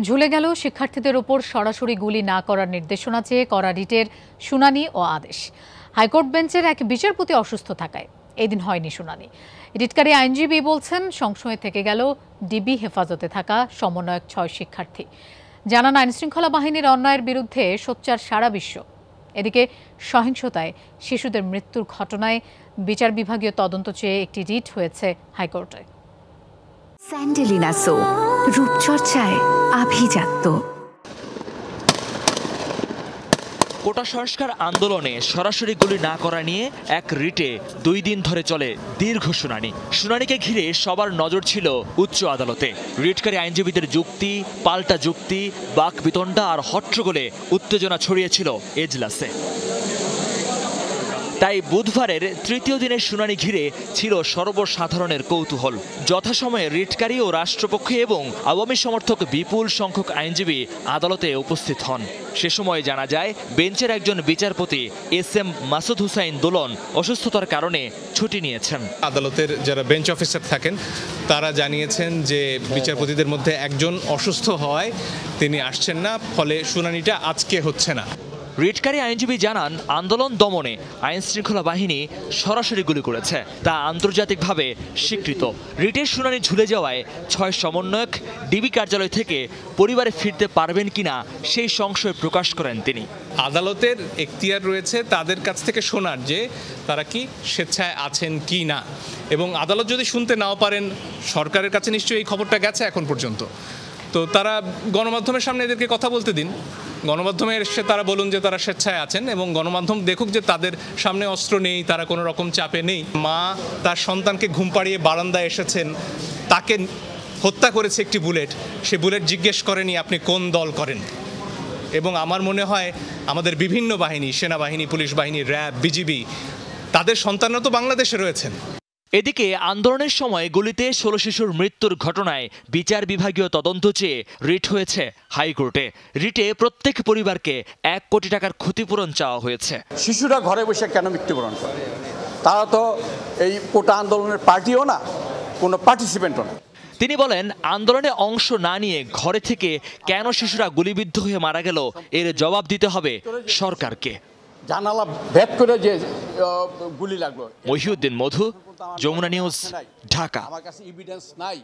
ঝুলে গেল শিক্ষার্থীদের ওপর সরাসরি গুলি না করার নির্দেশনা চেয়ে করা রিটের শুনানি ও আদেশ। হাইকোর্ট বেঞ্চের এক বিচারপতি অসুস্থ থাকায় এদিন হয়নি শুনানি। রিটকারী আইনজীবী বলছেন সংশয়ে থেকে গেল ডিবি হেফাজতে থাকা সমন্বয়ক 6 শিক্ষার্থী। জানান আইনশৃঙ্খলা বাহিনীর অন্যায়ের বিরুদ্ধে সোচ্চার সারা বিশ্ব। এদিকে সহিংসতায় শিশুদের মৃত্যুর ঘটনায় বিচার বিভাগীয় তদন্ত চেয়ে একটি রিট হয়েছে হাইকোর্টে। স্যান্ডেলিনা সো রূপচর্চায় আভিজাত্য। কোটা সংস্কার আন্দোলনে সরাসরি গুলি না করা নিয়ে এক রিটে 2 দিন ধরে চলে দীর্ঘ শুনানি। শুনানিকে ঘিরে সবার নজর ছিল উচ্চ আদালতে। রিটকারী আইনজীবীদের যুক্তি, পাল্টা যুক্তি, বাকবিতণ্ডা আর হট্টগোলে উত্তেজনা ছড়িয়েছিল এজলাসে। তাই বুধবারের তৃতীয় দিনের শুনানি ঘিরে ছিল সর্বসাধারণের কৌতূহল। যথাসময়ে রিটকারী ও রাষ্ট্রপক্ষ এবং আওয়ামী সমর্থক বিপুল সংখ্যক আইনজীবী আদালতে উপস্থিত হন। সে সময় জানা যায় বেঞ্চের একজন বিচারপতি SM মাসুদ হুসাইন দোলন অসুস্থতার কারণে ছুটি নিয়েছেন। আদালতের যারা বেঞ্চ অফিসার থাকেন তারা জানিয়েছেন যে বিচারপতিদের মধ্যে একজন অসুস্থ হওয়ায় তিনি আসছেন না, ফলে শুনানিটা আজকে হচ্ছে না। রিটকারী আইনজীবী জানান আন্দোলন দমনে আইনশৃঙ্খলা বাহিনী সরাসরি গুলি করেছে, তা আন্তর্জাতিকভাবে স্বীকৃত। রিটের শুনানি ঝুলে যাওয়ায় 6 সমন্বয়ক ডিবি কার্যালয় থেকে পরিবারে ফিরতে পারবেন কিনা সেই সংশয় প্রকাশ করেন তিনি। আদালতের এখতিয়ার রয়েছে তাদের কাছ থেকে শোনার যে তারা কি স্বেচ্ছায় আছেন কি না, এবং আদালত যদি শুনতে নাও পারেন সরকারের কাছে নিশ্চয়ই এই খবরটা গেছে এখন পর্যন্ত, তো তারা গণমাধ্যমের সামনে এদেরকে কথা বলতে দিন। গণমাধ্যমে এসে তারা বলুন যে তারা স্বেচ্ছায় আছেন এবং গণমাধ্যম দেখুক যে তাদের সামনে অস্ত্র নেই, তারা কোনো রকম চাপে নেই। মা তার সন্তানকে ঘুম পাড়িয়ে বারান্দায় এসেছেন, তাকে হত্যা করেছে একটি বুলেট, সে বুলেট জিজ্ঞেস করেনি আপনি কোন দল করেন। এবং আমার মনে হয় আমাদের বিভিন্ন বাহিনী, সেনাবাহিনী, পুলিশ বাহিনী, র্যাব, বিজিবি, তাদের সন্তানরা তো বাংলাদেশে রয়েছেন। এদিকে আন্দোলনের সময় গুলিতে 16 শিশুর মৃত্যুর ঘটনায় বিচার বিভাগীয় তদন্ত চেয়ে রিট হয়েছে হাইকোর্টে। রিটে প্রত্যেক পরিবারকে 1 কোটি টাকার ক্ষতিপূরণ চাওয়া হয়েছে। শিশুরা ঘরে বসে কেন মৃত্যুবরণ করে? তারা তো এই কোটা আন্দোলনের পার্টিও না, কোনো পার্টিসিপেন্টও না। তিনি বলেন আন্দোলনে অংশ না নিয়ে ঘরে থেকে কেন শিশুরা গুলিবিদ্ধ হয়ে মারা গেল এর জবাব দিতে হবে সরকারকে। জানালা ভেদ করে যে গুলি লাগলো। মহিউদ্দিন মধু, যমুনা নিউজ, ঢাকা। আমার কাছে এভিডেন্স নাই।